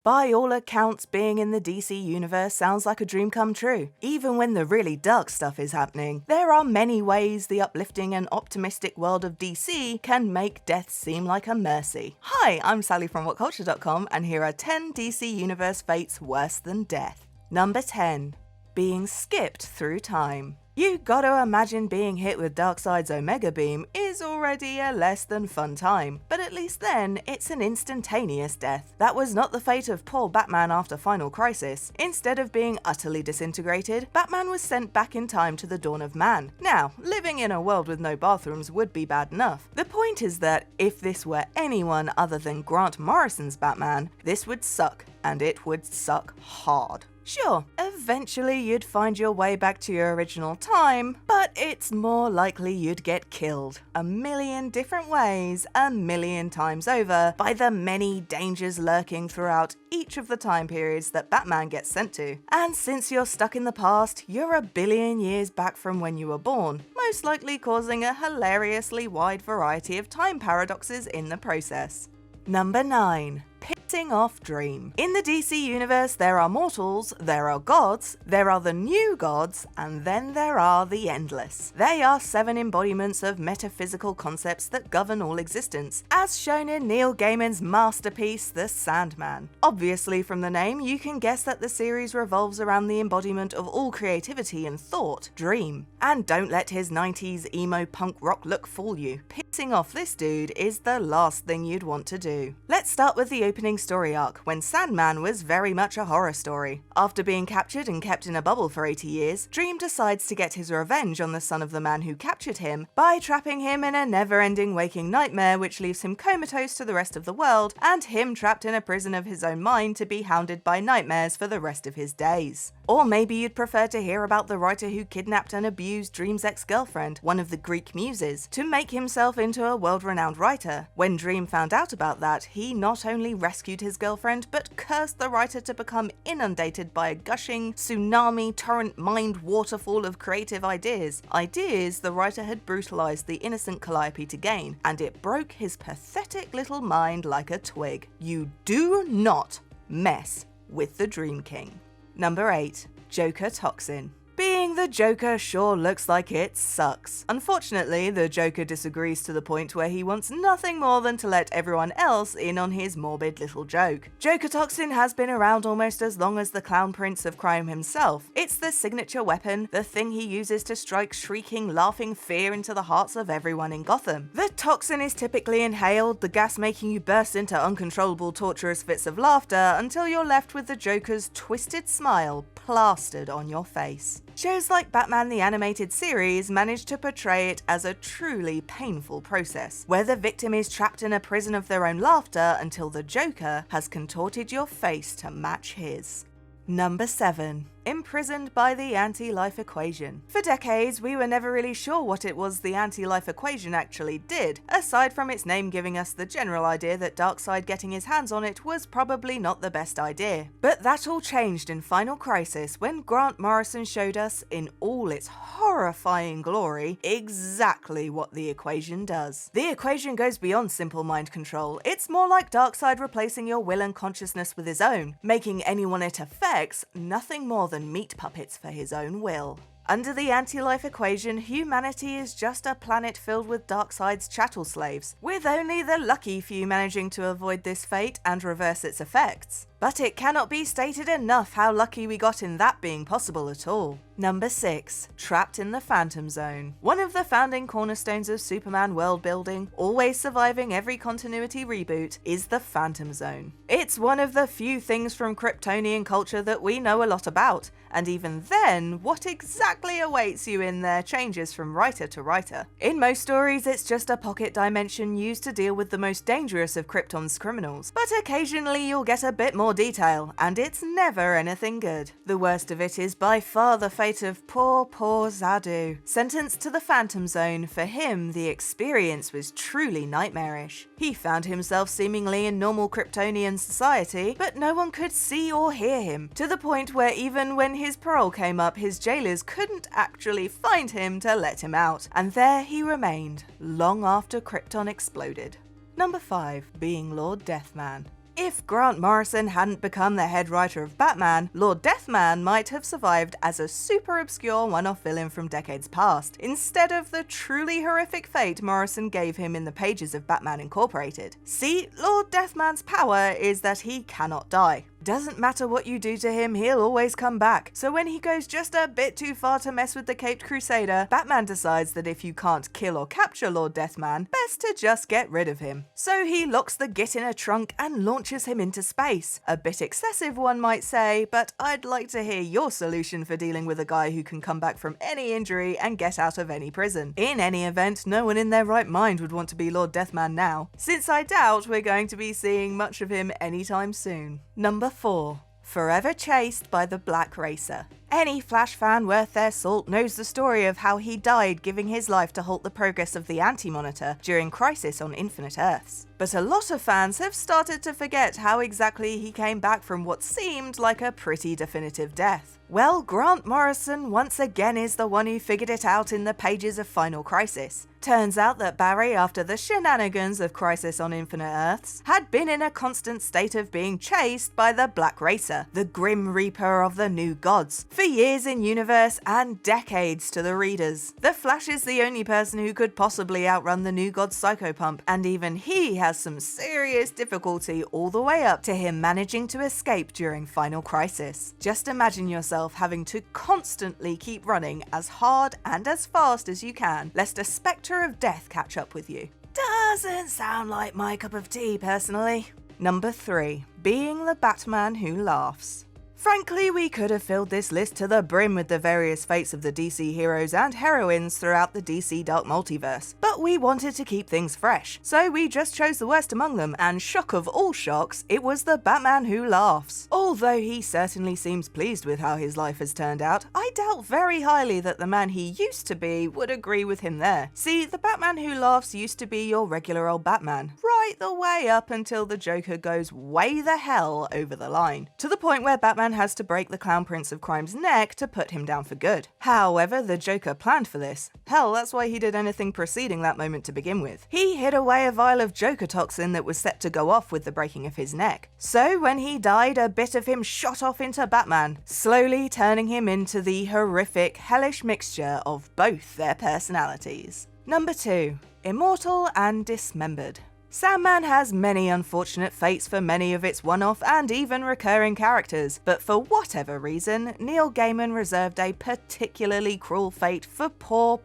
By all accounts, being in the DC universe sounds like a dream come true. Even when the really dark stuff is happening, there are many ways the uplifting and optimistic world of DC can make death seem like a mercy. Hi, I'm Sally from WhatCulture.com, and here are 10 DC universe fates worse than death. Number 10. Being skipped through time. You gotta imagine being hit with Darkseid's Omega Beam is already a less than fun time, but at least then, it's an instantaneous death. That was not the fate of poor Batman after Final Crisis. Instead of being utterly disintegrated, Batman was sent back in time to the dawn of man. Now, living in a world with no bathrooms would be bad enough. The point is that if this were anyone other than Grant Morrison's Batman, this would suck, and it would suck hard. Sure, eventually you'd find your way back to your original time, but it's more likely you'd get killed a million different ways, a million times over, by the many dangers lurking throughout each of the time periods that Batman gets sent to. And since you're stuck in the past, you're a billion years back from when you were born, most likely causing a hilariously wide variety of time paradoxes in the process. Number 9. Pissing off Dream. In the DC universe, there are mortals, there are gods, there are the new gods, and then there are the endless. They are 7 embodiments of metaphysical concepts that govern all existence, as shown in Neil Gaiman's masterpiece, The Sandman. Obviously, from the name, you can guess that the series revolves around the embodiment of all creativity and thought, Dream. And don't let his 90s emo punk rock look fool you. Pissing off this dude is the last thing you'd want to do. Let's start with the opening story arc, when Sandman was very much a horror story. After being captured and kept in a bubble for 80 years, Dream decides to get his revenge on the son of the man who captured him by trapping him in a never-ending waking nightmare which leaves him comatose to the rest of the world, and him trapped in a prison of his own mind to be hounded by nightmares for the rest of his days. Or maybe you'd prefer to hear about the writer who kidnapped and abused Dream's ex-girlfriend, one of the Greek muses, to make himself into a world-renowned writer. When Dream found out about that, he not only rescued his girlfriend, but cursed the writer to become inundated by a gushing, tsunami, torrent mind waterfall of creative ideas. Ideas the writer had brutalized the innocent Calliope to gain, and it broke his pathetic little mind like a twig. You do not mess with the Dream King. Number 8. Joker Toxin. Being the Joker sure looks like it sucks. Unfortunately, the Joker disagrees to the point where he wants nothing more than to let everyone else in on his morbid little joke. Joker Toxin has been around almost as long as the Clown Prince of Crime himself. It's the signature weapon, the thing he uses to strike shrieking, laughing fear into the hearts of everyone in Gotham. The toxin is typically inhaled, the gas making you burst into uncontrollable, torturous fits of laughter until you're left with the Joker's twisted smile plastered on your face. Shows like Batman the Animated Series manage to portray it as a truly painful process, where the victim is trapped in a prison of their own laughter until the Joker has contorted your face to match his. Number 7. Imprisoned by the anti-life equation. For decades, we were never really sure what it was the anti-life equation actually did, aside from its name giving us the general idea that Darkseid getting his hands on it was probably not the best idea. But that all changed in Final Crisis when Grant Morrison showed us, in all its horrifying glory, exactly what the equation does. The equation goes beyond simple mind control. It's more like Darkseid replacing your will and consciousness with his own, making anyone it affects nothing more than meat puppets for his own will. Under the anti-life equation, humanity is just a planet filled with Darkseid's chattel slaves, with only the lucky few managing to avoid this fate and reverse its effects. But it cannot be stated enough how lucky we got in that being possible at all. Number 6. Trapped in the Phantom Zone. One of the founding cornerstones of Superman world building, always surviving every continuity reboot, is the Phantom Zone. It's one of the few things from Kryptonian culture that we know a lot about, and even then, what exactly awaits you in there changes from writer to writer. In most stories, it's just a pocket dimension used to deal with the most dangerous of Krypton's criminals, but occasionally you'll get a bit more detail, and it's never anything good. The worst of it is by far the fate of poor Xadu. Sentenced to the Phantom Zone, for him the experience was truly nightmarish. He found himself seemingly in normal Kryptonian society, but no one could see or hear him, to the point where even when his parole came up, his jailers couldn't actually find him to let him out, and there he remained, long after Krypton exploded. Number 5. Being Lord Deathman. If Grant Morrison hadn't become the head writer of Batman, Lord Deathman might have survived as a super obscure one-off villain from decades past, instead of the truly horrific fate Morrison gave him in the pages of Batman Incorporated. See, Lord Deathman's power is that he cannot die. Doesn't matter what you do to him, he'll always come back. So when he goes just a bit too far to mess with the Caped Crusader, Batman decides that if you can't kill or capture Lord Deathman, best to just get rid of him. So he locks the git in a trunk and launches him into space. A bit excessive, one might say, but I'd like to hear your solution for dealing with a guy who can come back from any injury and get out of any prison. In any event, no one in their right mind would want to be Lord Deathman now, since I doubt we're going to be seeing much of him anytime soon. Number 4. Forever chased by the Black Racer. Any Flash fan worth their salt knows the story of how he died giving his life to halt the progress of the Anti-Monitor during Crisis on Infinite Earths. But a lot of fans have started to forget how exactly he came back from what seemed like a pretty definitive death. Well, Grant Morrison once again is the one who figured it out in the pages of Final Crisis. Turns out that Barry, after the shenanigans of Crisis on Infinite Earths, had been in a constant state of being chased by the Black Racer, the Grim Reaper of the New Gods, for years in universe and decades to the readers. The Flash is the only person who could possibly outrun the New Gods Psychopump, and even he has some serious difficulty all the way up to him managing to escape during Final Crisis. Just imagine yourself having to constantly keep running as hard and as fast as you can, lest a spectre of death catch up with you. Doesn't sound like my cup of tea, personally. Number 3. Being the Batman who laughs. Frankly, we could have filled this list to the brim with the various fates of the DC heroes and heroines throughout the DC Dark Multiverse, but we wanted to keep things fresh, so we just chose the worst among them, and shock of all shocks, it was the Batman who laughs. Although he certainly seems pleased with how his life has turned out, I doubt very highly that the man he used to be would agree with him there. See, the Batman who laughs used to be your regular old Batman, right the way up until the Joker goes way the hell over the line, to the point where Batman has to break the Clown Prince of Crime's neck to put him down for good. However, the Joker planned for this. Hell, that's why he did anything preceding that moment to begin with. He hid away a vial of Joker toxin that was set to go off with the breaking of his neck. So when he died, a bit of him shot off into Batman, slowly turning him into the horrific, hellish mixture of both their personalities. Number 2. Immortal and Dismembered. Sandman has many unfortunate fates for many of its one-off and even recurring characters, but for whatever reason, Neil Gaiman reserved a particularly cruel fate for poor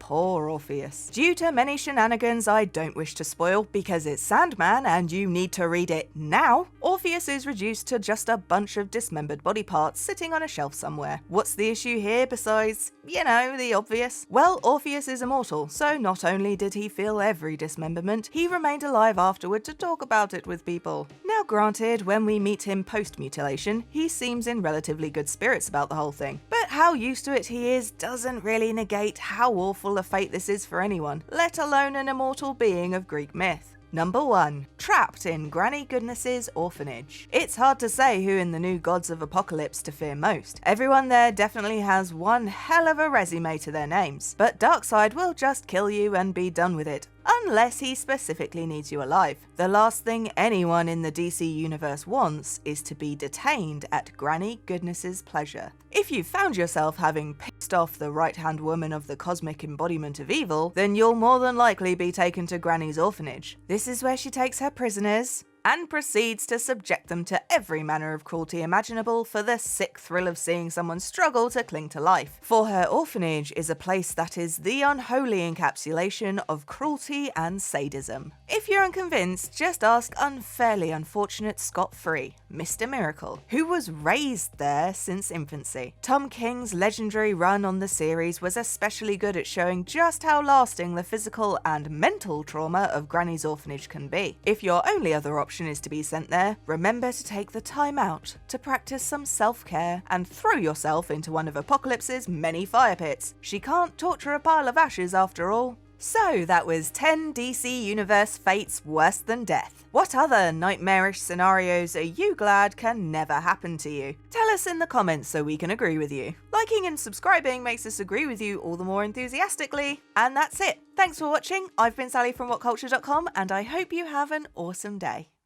Orpheus. Due to many shenanigans I don't wish to spoil, because it's Sandman and you need to read it now, Orpheus is reduced to just a bunch of dismembered body parts sitting on a shelf somewhere. What's the issue here besides, you know, the obvious? Well, Orpheus is immortal, so not only did he feel every dismemberment, he remained alive afterward to talk about it with people. Now granted, when we meet him post-mutilation, he seems in relatively good spirits about the whole thing, but how used to it he is doesn't really negate how awful a fate this is for anyone, let alone an immortal being of Greek myth. Number 1. Trapped in Granny Goodness's orphanage. It's hard to say who in the New Gods of Apocalypse to fear most. Everyone there definitely has one hell of a resume to their names, but Darkseid will just kill you and be done with it, unless he specifically needs you alive. The last thing anyone in the DC universe wants is to be detained at Granny Goodness's pleasure. If you found yourself having pissed off the right-hand woman of the cosmic embodiment of evil, then you'll more than likely be taken to Granny's orphanage. This is where she takes her prisoners and proceeds to subject them to every manner of cruelty imaginable for the sick thrill of seeing someone struggle to cling to life. For her orphanage is a place that is the unholy encapsulation of cruelty and sadism. If you're unconvinced, just ask unfairly unfortunate Scott-Free, Mr. Miracle, who was raised there since infancy. Tom King's legendary run on the series was especially good at showing just how lasting the physical and mental trauma of Granny's orphanage can be. If your only other option is to be sent there, remember to take the time out to practice some self-care and throw yourself into one of Apocalypse's many fire pits. She can't torture a pile of ashes after all. So that was 10 DC Universe fates worse than death. What other nightmarish scenarios are you glad can never happen to you? Tell us in the comments so we can agree with you. Liking and subscribing makes us agree with you all the more enthusiastically. And that's it. Thanks for watching. I've been Sally from WhatCulture.com, and I hope you have an awesome day.